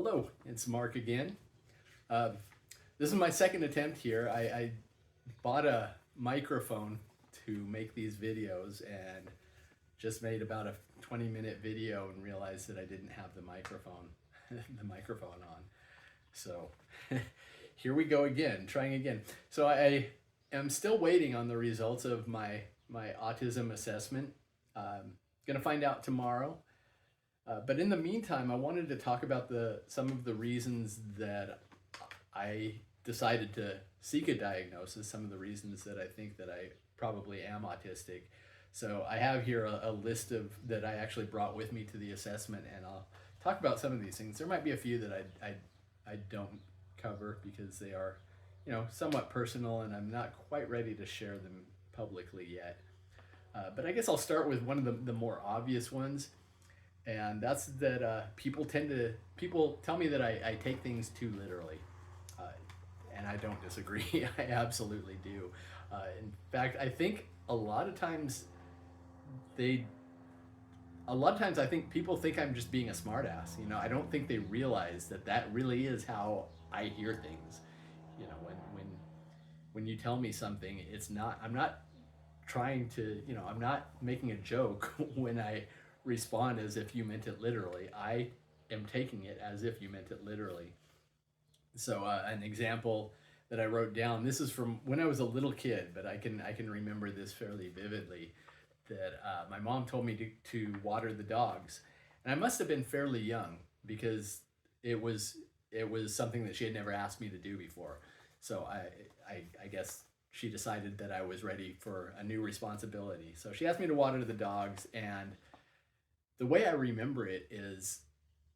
Hello, it's Mark again. Uh, this is my second attempt here. I bought a microphone to make these videos and just made about a 20-minute video and realized that I didn't have the microphone the microphone on. So here we go again, trying again. So I am still waiting on the results of my autism assessment. Gonna find out tomorrow. But in the meantime, I wanted to talk about some of the reasons that I decided to seek a diagnosis, some of the reasons that I think that I probably am autistic. So I have here a list of that I actually brought with me to the assessment, and I'll talk about some of these things. There might be a few that I don't cover because they are, somewhat personal, and I'm not quite ready to share them publicly yet. But I guess I'll start with one of the more obvious ones. And that's that people tell me that I take things too literally, and I don't disagree. I absolutely do. In fact, I think a lot of times I think people think I'm just being a smartass. I don't think they realize that really is how I hear things. When you tell me something, I'm not trying to, I'm not making a joke when I respond as if you meant it literally. I am taking it as if you meant it literally. So an example that I wrote down, this is from when I was a little kid, but I can remember this fairly vividly, that my mom told me to water the dogs. And I must have been fairly young because it was something that she had never asked me to do before. So I guess she decided that I was ready for a new responsibility. So she asked me to water the dogs, and the way I remember it is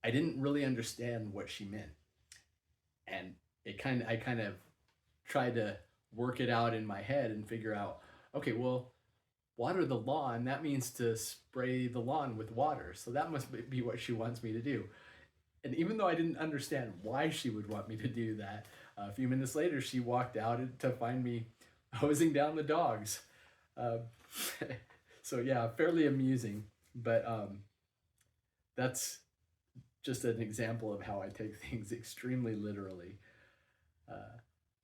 I didn't really understand what she meant. And I kind of tried to work it out in my head and figure out, okay, well, water the lawn, that means to spray the lawn with water. So that must be what she wants me to do. And even though I didn't understand why she would want me to do that, a few minutes later, she walked out to find me hosing down the dogs. So yeah, fairly amusing. But that's just an example of how I take things extremely literally.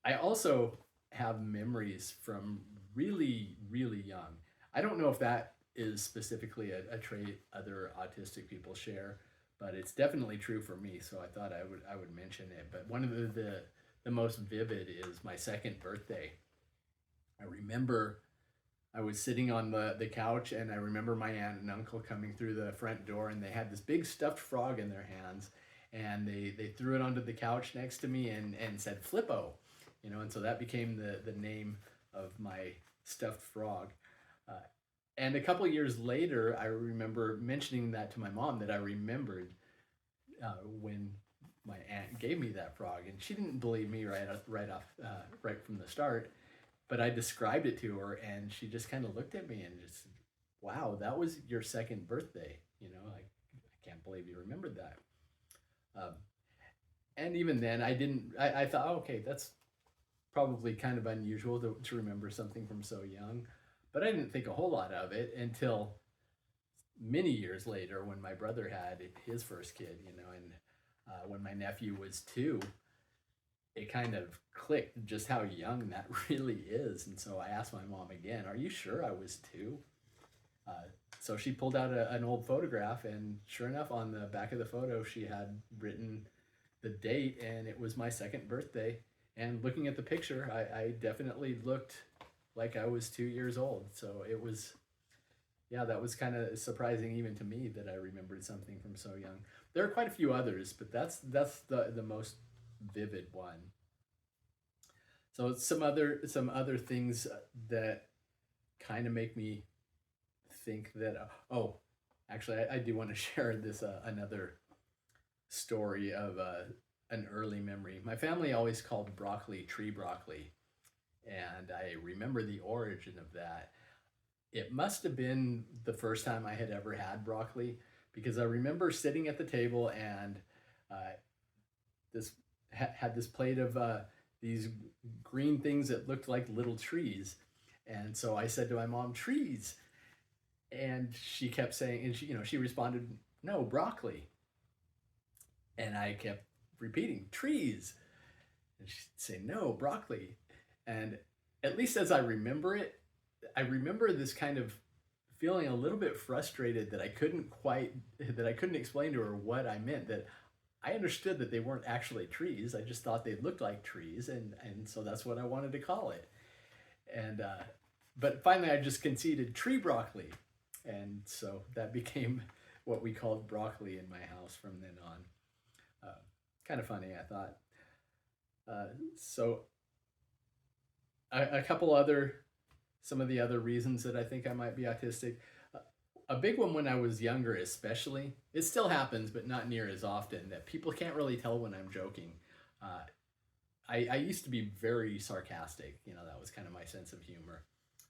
I also have memories from really, really young. I don't know if that is specifically a trait other autistic people share, but it's definitely true for me. So I thought I would mention it. But one of the most vivid is my second birthday. I remember I was sitting on the couch, and I remember my aunt and uncle coming through the front door, and they had this big stuffed frog in their hands, and they threw it onto the couch next to me and said Flippo, and so that became the name of my stuffed frog. And a couple years later, I remember mentioning that to my mom, that I remembered when my aunt gave me that frog, and she didn't believe me right from the start. But I described it to her, and she just kind of looked at me and just, wow, that was your second birthday. I can't believe you remembered that. And even then, I thought, oh, okay, that's probably kind of unusual to remember something from so young. But I didn't think a whole lot of it until many years later when my brother had his first kid, and when my nephew was 2. It kind of clicked just how young that really is. And so I asked my mom again, are you sure I was 2? So she pulled out an old photograph, and sure enough, on the back of the photo, she had written the date, and it was my second birthday. And looking at the picture, I definitely looked like I was 2 years old. So it was, yeah, that was kind of surprising even to me that I remembered something from so young. There are quite a few others, but that's the most vivid one. So some other things that kind of make me think that actually I do want to share this another story of an early memory. My family always called broccoli tree broccoli, and I remember the origin of that. It must have been the first time I had ever had broccoli, because I remember sitting at the table, and had this plate of these green things that looked like little trees. And so I said to my mom, trees. And she kept saying, and she responded, no, broccoli. And I kept repeating, trees. And she'd say, no, broccoli. And at least as I remember it, I remember this kind of feeling a little bit frustrated that I couldn't explain to her what I meant, that I understood that they weren't actually trees. I just thought they looked like trees, and so that's what I wanted to call it. And but finally, I just conceded tree broccoli, and so that became what we called broccoli in my house from then on. Uh, Kind of funny, I thought. So a couple other some of the other reasons that I think I might be autistic. A big one when I was younger, especially, it still happens, but not near as often, that people can't really tell when I'm joking. Uh, I used to be very sarcastic. That was kind of my sense of humor.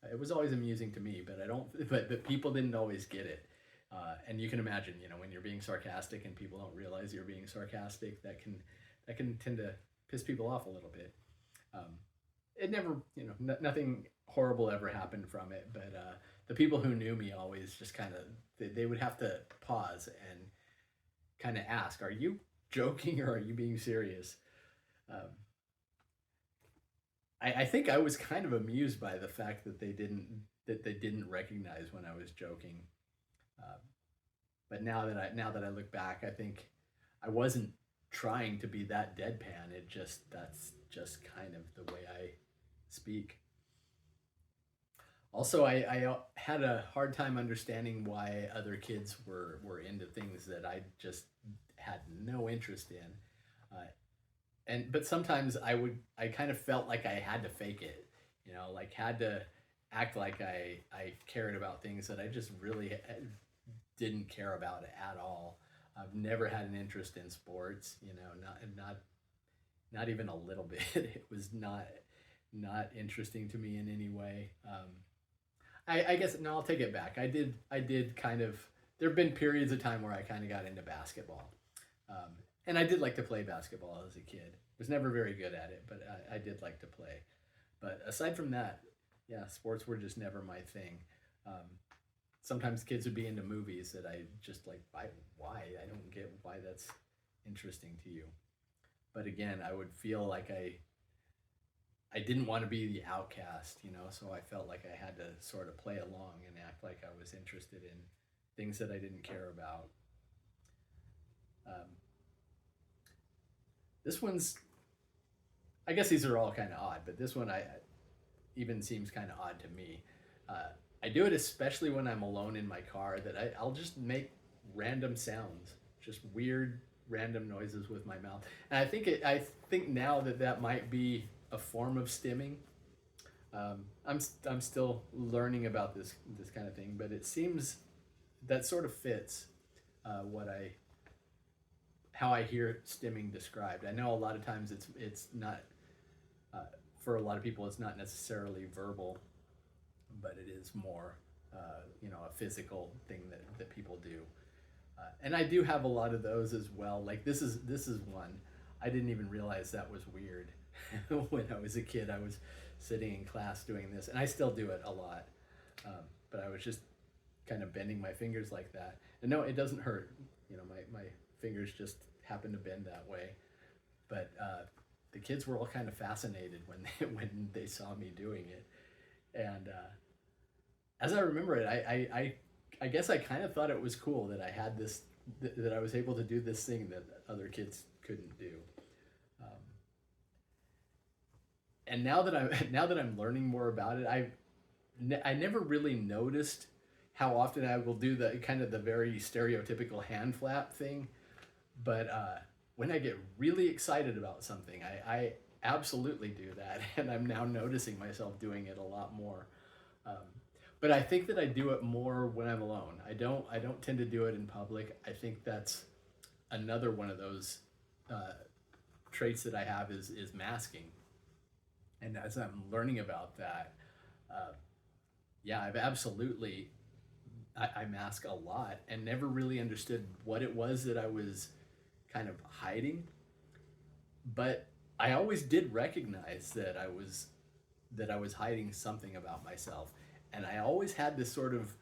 It was always amusing to me, but I don't. But people didn't always get it. And you can imagine, when you're being sarcastic and people don't realize you're being sarcastic, that can tend to piss people off a little bit. It never, nothing horrible ever happened from it, but the people who knew me always just kind of, they would have to pause and kind of ask, are you joking or are you being serious? Um, I think I was kind of amused by the fact that they didn't recognize when I was joking. Uh, but now that I look back, I think I wasn't trying to be that deadpan. That's just kind of the way I speak. Also, I had a hard time understanding why other kids were into things that I just had no interest in. Uh, but sometimes I kind of felt like I had to fake it, like had to act like I cared about things that I just really didn't care about at all. I've never had an interest in sports, not even a little bit. It was not interesting to me in any way. I guess no, I'll take it back. I did kind of. There have been periods of time where I kind of got into basketball, and I did like to play basketball as a kid. Was never very good at it, but I did like to play. But aside from that, yeah, sports were just never my thing. Um, Sometimes kids would be into movies that I just like. Why? I don't get why that's interesting to you. But again, I would feel like I didn't want to be the outcast, so I felt like I had to sort of play along and act like I was interested in things that I didn't care about. Um, this one's, I guess these are all kind of odd, but this one I even seems kind of odd to me. Uh, I do it especially when I'm alone in my car, that I'll just make random sounds, just weird random noises with my mouth. And I think now that might be a form of stimming. I'm still learning about this kind of thing, but it seems that sort of fits what I how I hear stimming described. I know a lot of times it's not uh, for a lot of people it's not necessarily verbal, but it is more a physical thing that people do. And I do have a lot of those as well. Like this is one I didn't even realize that was weird. When I was a kid, I was sitting in class doing this, and I still do it a lot. But I was just kind of bending my fingers like that, and no, it doesn't hurt. My fingers just happen to bend that way. But the kids were all kind of fascinated when they saw me doing it, and as I remember it, I guess I kind of thought it was cool that I had this that I was able to do this thing that other kids couldn't do. Um, and now that I'm learning more about it, I never really noticed how often I will do the kind of the very stereotypical hand flap thing, but when I get really excited about something, I absolutely do that, and I'm now noticing myself doing it a lot more. Um, but I think that I do it more when I'm alone. I don't tend to do it in public. I think that's another one of those uh, traits that I have is masking. And as I'm learning about that, uh, yeah, I've absolutely I mask a lot and never really understood what it was that I was kind of hiding. But I always did recognize that I was hiding something about myself, and I always had this sort of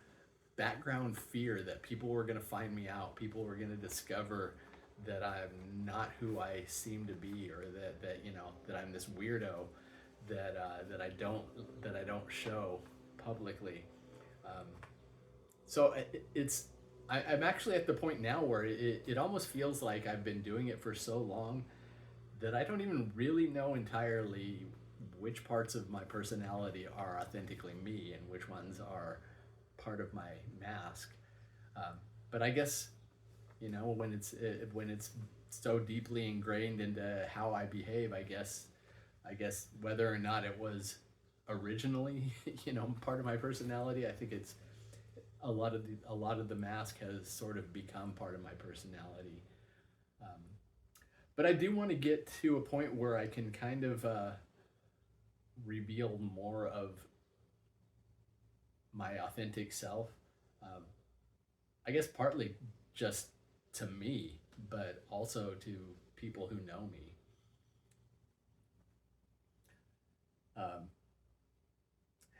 background fear that people were going to find me out. People were going to discover that I'm not who I seem to be, or that you know, that I'm this weirdo that I don't show publicly. Um, so it's I'm actually at the point now where it almost feels like I've been doing it for so long that I don't even really know entirely which parts of my personality are authentically me and which ones are part of my mask. Um, but I guess, you know, when it's so deeply ingrained into how I behave, I guess whether or not it was originally, you know, part of my personality, I think it's a lot of the mask has sort of become part of my personality. Um, but I do want to get to a point where I can kind of reveal more of my authentic self. Um, I guess partly just to me, but also to people who know me. Um,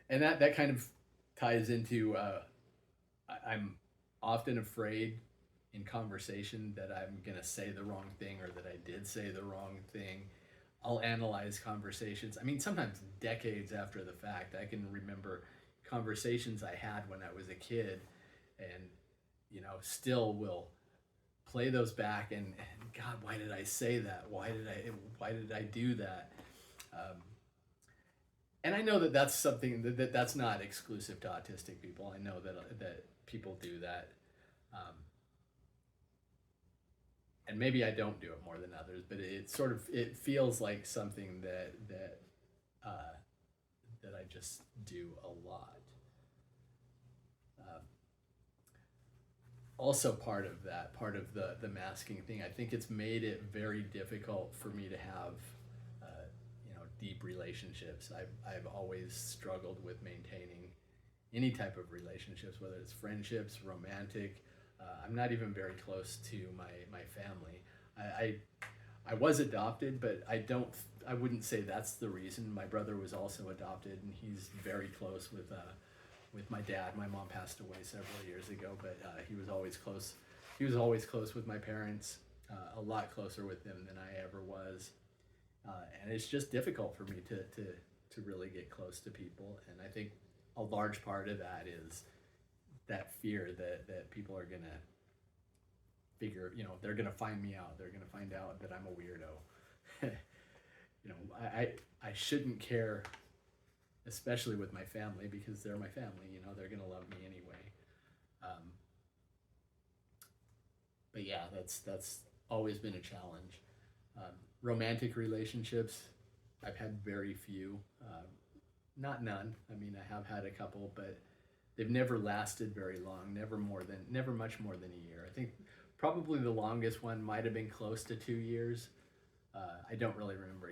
and that kind of ties into I'm often afraid in conversation that I'm going to say the wrong thing or that I did say the wrong thing. I'll analyze conversations. I mean, sometimes decades after the fact, I can remember conversations I had when I was a kid and, you know, still will play those back and God, why did I say that? Why did I do that? Um, and I know that that's something that's not exclusive to autistic people. I know that people do that. Um, and maybe I don't do it more than others, but it sort of it feels like something uh, that I just do a lot. Um, Also, part of the masking thing, I think it's made it very difficult for me to have, you know, deep relationships. I've always struggled with maintaining any type of relationships, whether it's friendships, romantic. I'm not even very close to my family. I I was adopted, but I wouldn't say that's the reason. My brother was also adopted, and he's very close with my dad. My mom passed away several years ago, but he was always close. He was always close with my parents, a lot closer with them than I ever was, and it's just difficult for me to really get close to people. And I think a large part of that is that fear that people are gonna figure, you know, they're gonna find me out. They're gonna find out that I'm a weirdo. You know, I shouldn't care, especially with my family, because they're my family. You know, they're gonna love me anyway. Um, but yeah, that's always been a challenge. Romantic relationships, I've had very few, not none. I mean, I have had a couple, but they've never lasted very long. Never much more than a year. I think probably the longest one might have been close to 2 years. I don't really remember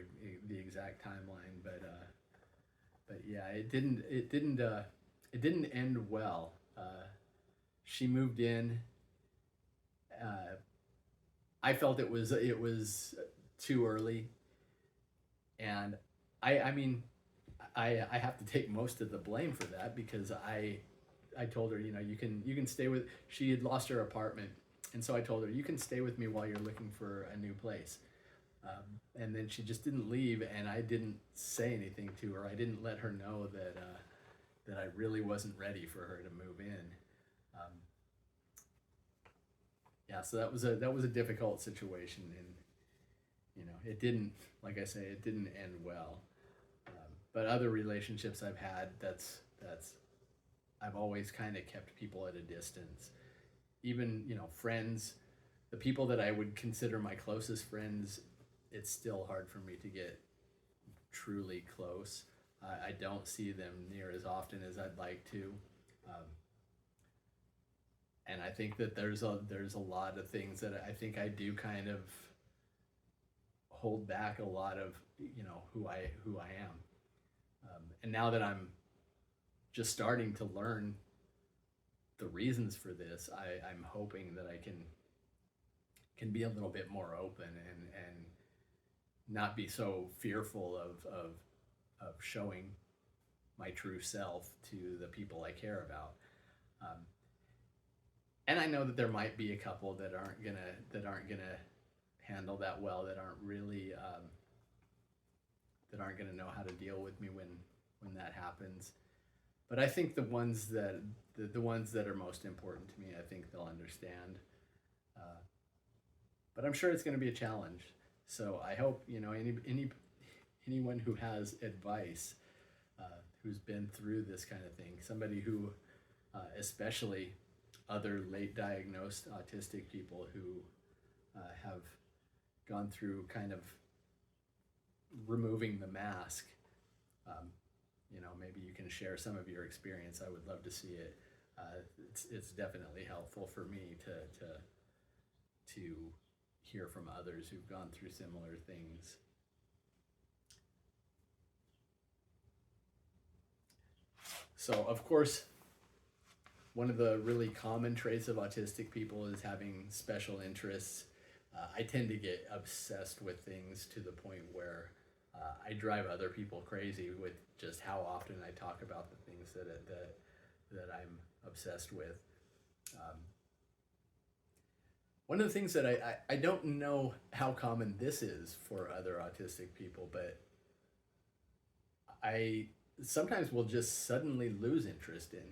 the exact timeline, but yeah, it didn't end well. She moved in. Uh, I felt it was too early, and I mean, I have to take most of the blame for that because I told her, you know, you can stay with. She had lost her apartment, and so I told her, you can stay with me while you're looking for a new place. And then she just didn't leave, and I didn't say anything to her. I didn't let her know that I really wasn't ready for her to move in. Um, yeah, so that was a difficult situation, and you know, it didn't, like I say, it didn't end well. But other relationships I've had, that's I've always kind of kept people at a distance. Even, you know, friends, the people that I would consider my closest friends, it's still hard for me to get truly close. I don't see them near as often as I'd like to. Um, and I think that there's a lot of things that I think I do kind of hold back a lot of, you know, who I am. And now that I'm just starting to learn the reasons for this, I'm hoping that I can be a little bit more open and not be so fearful of showing my true self to the people I care about. Um, and I know that there might be a couple that aren't gonna handle that well, that aren't really that aren't going to know how to deal with me when that happens. But I think the ones that are most important to me, I think they'll understand. Uh, but I'm sure it's going to be a challenge. So I hope, anyone who has advice, who's been through this kind of thing, somebody who, especially other late diagnosed autistic people who have gone through kind of removing the mask. Maybe you can share some of your experience. I would love to see it. It's definitely helpful for me to hear from others who've gone through similar things. So, of course, one of the really common traits of autistic people is having special interests. I tend to get obsessed with things to the point where I drive other people crazy with just how often I talk about the things that I'm obsessed with. One of the things that I don't know how common this is for other autistic people, but I sometimes will just suddenly lose interest in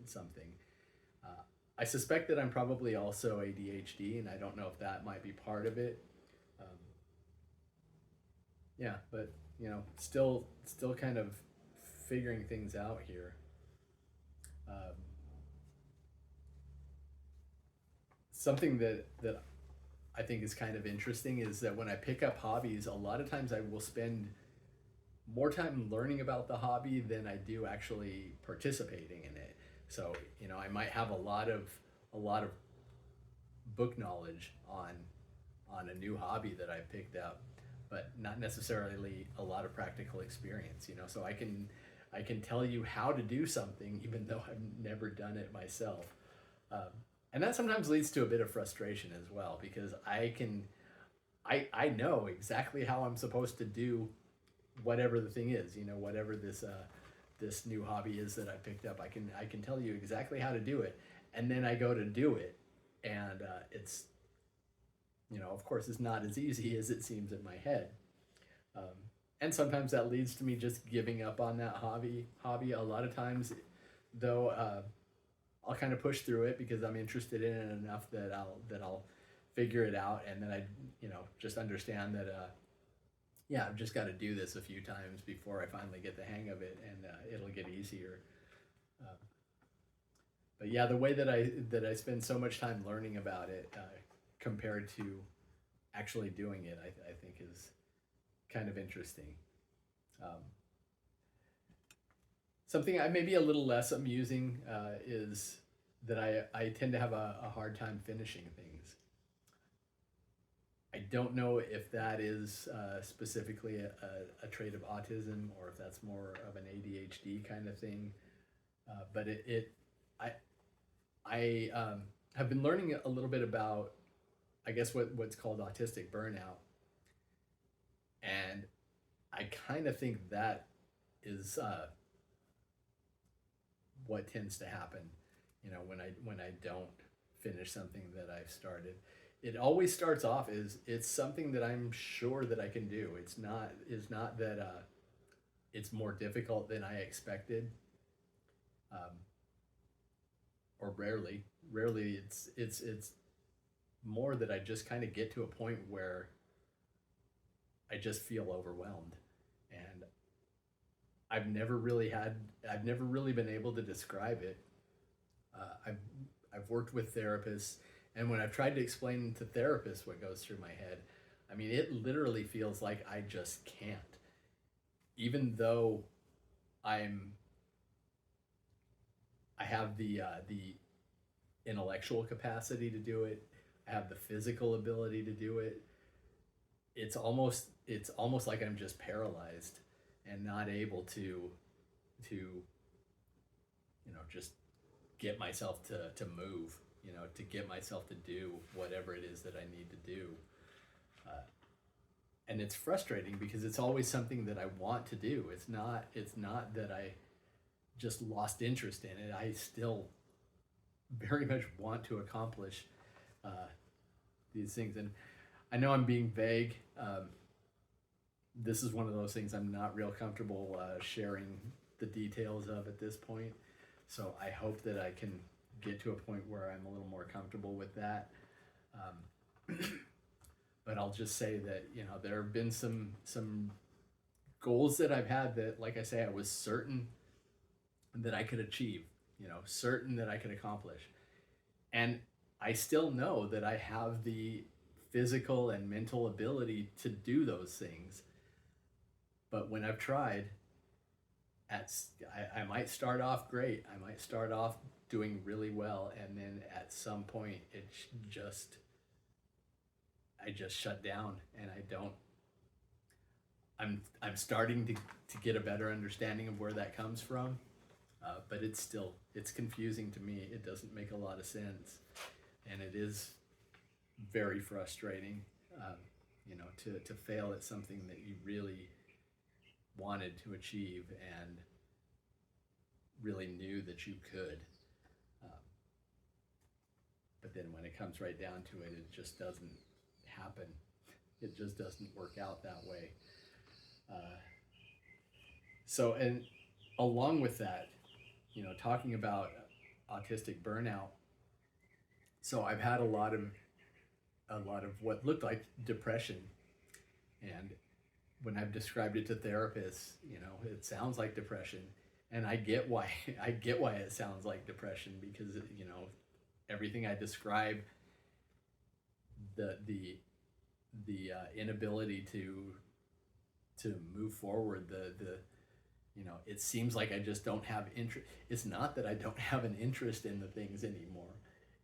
something. I suspect that I'm probably also ADHD, and I don't know if that might be part of it. Yeah, but still kind of figuring things out here. Something that I think is kind of interesting is that when I pick up hobbies, a lot of times I will spend more time learning about the hobby than I do actually participating in it. So I might have a lot of book knowledge on a new hobby that I picked up, but not necessarily a lot of practical experience. So I can tell you how to do something even though I've never done it myself, and that sometimes leads to a bit of frustration as well, because I know exactly how I'm supposed to do whatever the thing is, whatever this new hobby is that I picked up. I can tell you exactly how to do it, and then I go to do it, and it's of course it's not as easy as it seems in my head, and sometimes that leads to me just giving up on that hobby. A lot of times, though, I'll kind of push through it because I'm interested in it enough that I'll figure it out, and then I just understand that yeah, I've just got to do this a few times before I finally get the hang of it, and it'll get easier. But yeah, the way that I spend so much time learning about it compared to actually doing it, I think is kind of interesting. Something I may be a little less amusing is that I tend to have a hard time finishing things. I don't know if that is specifically a trait of autism, or if that's more of an ADHD kind of thing. But I have been learning a little bit about, I guess, what's called autistic burnout, and I kind of think that is what tends to happen. When I don't finish something that I've started. It always starts off as it's something that I'm sure that I can do. It's not that it's more difficult than I expected, or rarely it's more that I just kind of get to a point where I just feel overwhelmed, and I've never really been able to describe it. I've worked with therapists, and when I've tried to explain to therapists what goes through my head, I mean, it literally feels like I just can't. Even though I have the intellectual capacity to do it, I have the physical ability to do it. It's almost like I'm just paralyzed and not able to just get myself to move, to get myself to do whatever it is that I need to do. And it's frustrating because it's always something that I want to do. It's not that I just lost interest in it. I still very much want to accomplish these things. And I know I'm being vague. This is one of those things I'm not real comfortable sharing the details of at this point. So I hope that I can get to a point where I'm a little more comfortable with that. But I'll just say that, you know, there have been some goals that I've had that, like I say, I was certain that I could achieve, you know, certain that I could accomplish. And I still know that I have the physical and mental ability to do those things. But when I've tried, I might start off great. I might start off doing really well, and then at some point I just shut down, and I don't. I'm starting to get a better understanding of where that comes from, but it's confusing to me. It doesn't make a lot of sense, and it is very frustrating, you know, to fail at something that you really wanted to achieve and really knew that you could. But then when it comes right down to it, it just doesn't happen. It just doesn't work out that way. So, and along with that, you know, talking about autistic burnout, so I've had a lot of what looked like depression, and when I've described it to therapists, you know, it sounds like depression, and I get why it sounds like depression, because you know, everything I describe, the inability to move forward, the you know, it seems like I just don't have interest. It's not that I don't have an interest in the things anymore.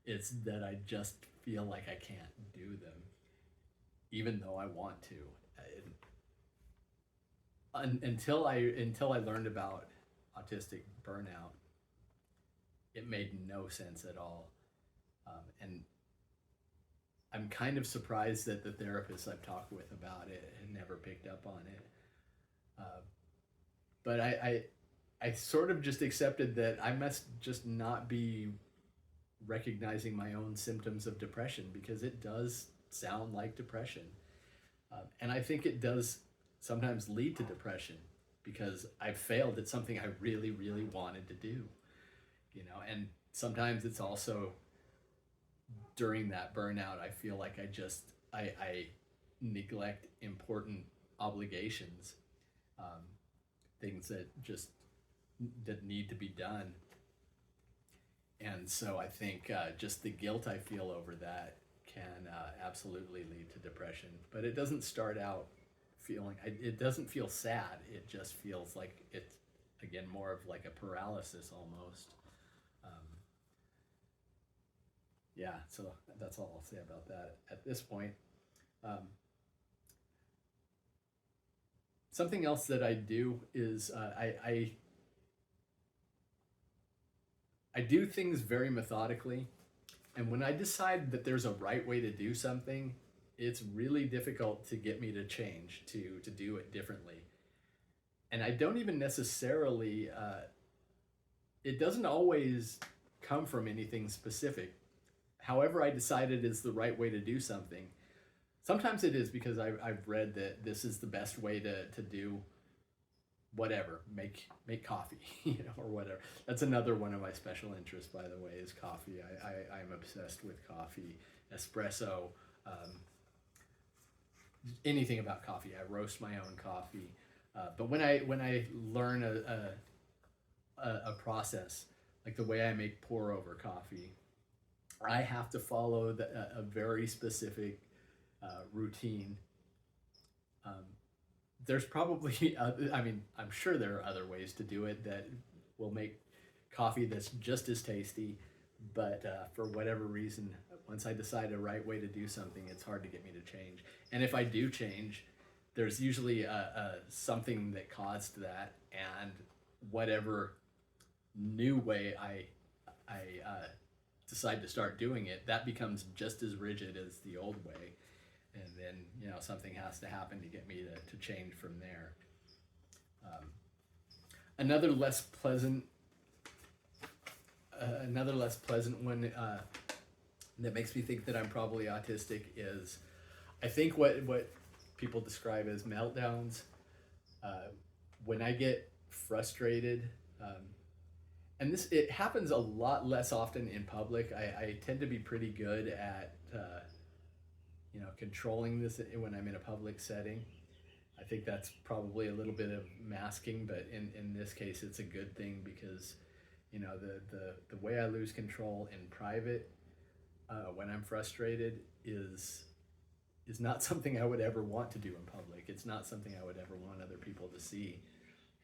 It's that I just feel like I can't do them, even though I want to. Until I learned about autistic burnout, it made no sense at all, and I'm kind of surprised that the therapists I've talked with about it had never picked up on it. But I sort of just accepted that I must just not be recognizing my own symptoms of depression, because it does sound like depression. And I think it does sometimes lead to depression, because I failed at something I really, really wanted to do, you know, and sometimes it's also during that burnout, I feel like I neglect important obligations, things that need to be done. And so I think just the guilt I feel over that can absolutely lead to depression. But it doesn't start out it doesn't feel sad. It just feels like it's, again, more of like a paralysis almost. Yeah, so that's all I'll say about that at this point. Something else that I do is I do things very methodically, and when I decide that there's a right way to do something, it's really difficult to get me to change, to do it differently. And I don't even necessarily, it doesn't always come from anything specific. However I decided is the right way to do something. Sometimes it is because I've read that this is the best way to do whatever, make coffee, you know, or whatever. That's another one of my special interests, by the way, is coffee. I'm obsessed with coffee, espresso, anything about coffee. I roast my own coffee. But when I learn a process, like the way I make pour over coffee, I have to follow a very specific routine. There's probably, I mean, I'm sure there are other ways to do it that will make coffee that's just as tasty, but for whatever reason, once I decide a right way to do something, it's hard to get me to change. And if I do change, there's usually something that caused that, and whatever new way I decide to start doing it, that becomes just as rigid as the old way. And then, you know, something has to happen to get me to change from there. Another less pleasant one that makes me think that I'm probably autistic is I think what people describe as meltdowns, uh, when I get frustrated, and this it happens a lot less often in public. I tend to be pretty good at controlling this when I'm in a public setting. I think that's probably a little bit of masking, but in this case, it's a good thing because the way I lose control in private when I'm frustrated is not something I would ever want to do in public. It's not something I would ever want other people to see.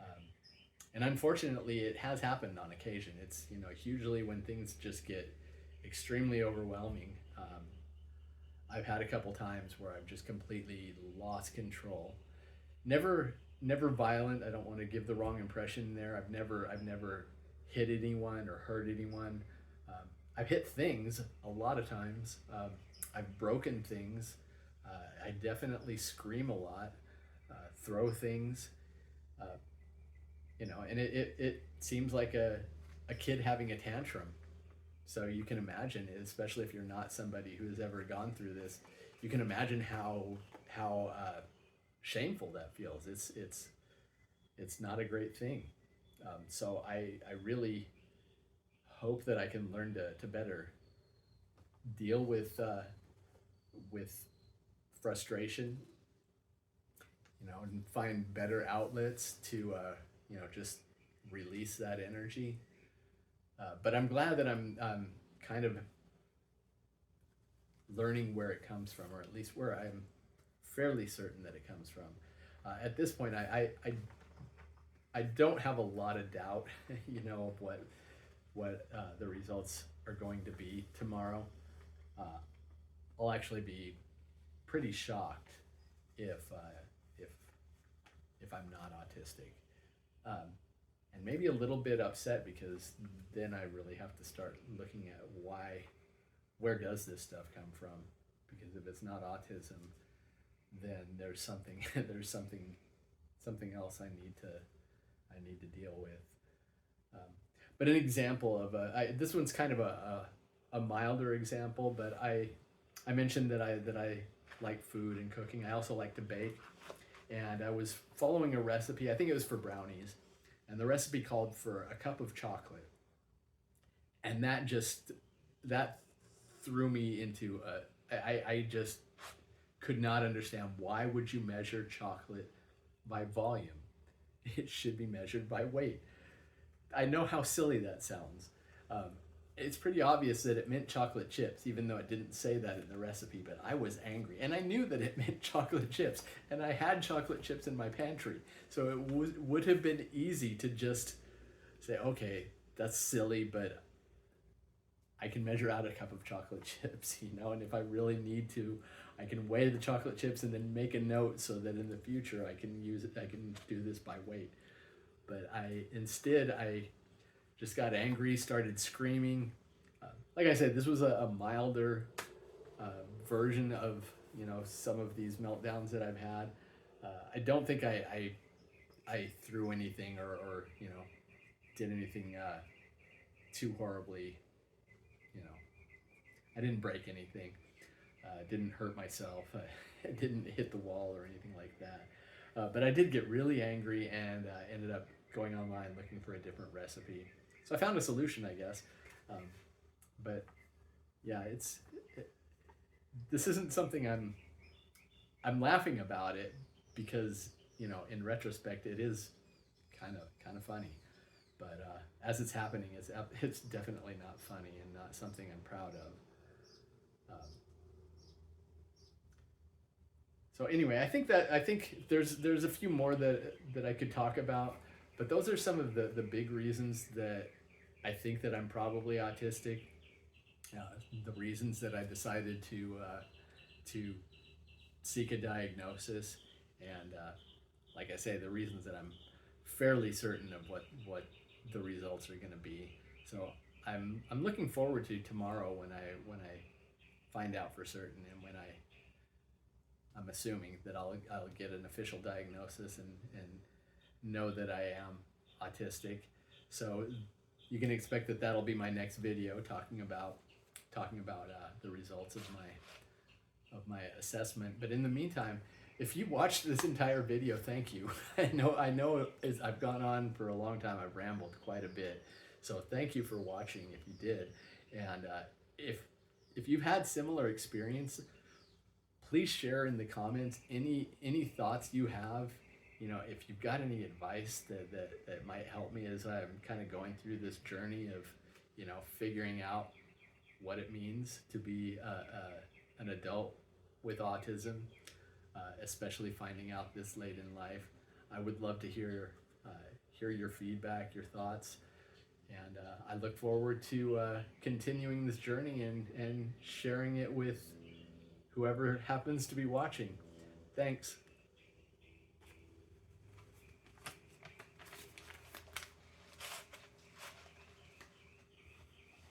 Um, and unfortunately, it has happened on occasion. It's hugely when things just get extremely overwhelming. I've had a couple times where I've just completely lost control. Never violent. I don't want to give the wrong impression there. I've never hit anyone or hurt anyone. I've hit things a lot of times. I've broken things. I definitely scream a lot, throw things, and it seems like a kid having a tantrum. So you can imagine, especially if you're not somebody who has ever gone through this, you can imagine how shameful that feels. It's not a great thing. So I really hope that I can learn to better deal with frustration, and find better outlets to just release that energy. But I'm glad that I'm kind of learning where it comes from, or at least where I'm fairly certain that it comes from. At this point, I don't have a lot of doubt, of what the results are going to be tomorrow. I'll actually be pretty shocked if if I'm not autistic, and maybe a little bit upset because then I really have to start looking at where does this stuff come from? Because if it's not autism, then there's something something else I need to deal with. But an example of this one's kind of a milder example, but I mentioned that I like food and cooking. I also like to bake, and I was following a recipe. I think it was for brownies, and the recipe called for a cup of chocolate, and that threw me into I just could not understand, why would you measure chocolate by volume? It should be measured by weight. I know how silly that sounds. It's pretty obvious that it meant chocolate chips, even though it didn't say that in the recipe, but I was angry. And I knew that it meant chocolate chips, and I had chocolate chips in my pantry. So it would have been easy to just say, okay, that's silly, but I can measure out a cup of chocolate chips, and if I really need to, I can weigh the chocolate chips and then make a note so that in the future I can use it. I can do this by weight. But instead I just got angry, started screaming. Like I said, this was a milder version of some of these meltdowns that I've had. I don't think I threw anything or did anything too horribly. I didn't break anything. Didn't hurt myself. I didn't hit the wall or anything like that. But I did get really angry and ended up going online looking for a different recipe. So I found a solution, I guess. But yeah, this isn't something I'm laughing about it because in retrospect it is kind of funny. But as it's happening, it's definitely not funny and not something I'm proud of. So anyway, I think there's a few more that I could talk about, but those are some of the big reasons that I think that I'm probably autistic. The reasons that I decided to seek a diagnosis, and like I say, the reasons that I'm fairly certain of what the results are going to be. So I'm looking forward to tomorrow when I find out for certain, and when I'm assuming that I'll get an official diagnosis and know that I am autistic. So you can expect that that'll be my next video talking about the results of of my assessment. But in the meantime, if you watched this entire video, thank you. I know as I've gone on for a long time, I've rambled quite a bit. So thank you for watching if you did. And if if you've had similar experience, please share in the comments any thoughts you have. You know, if you've got any advice that might help me as I'm kind of going through this journey of, you know, figuring out what it means to be an adult with autism, especially finding out this late in life. I would love to hear your feedback, your thoughts, and I look forward to continuing this journey and sharing it with whoever happens to be watching. Thanks.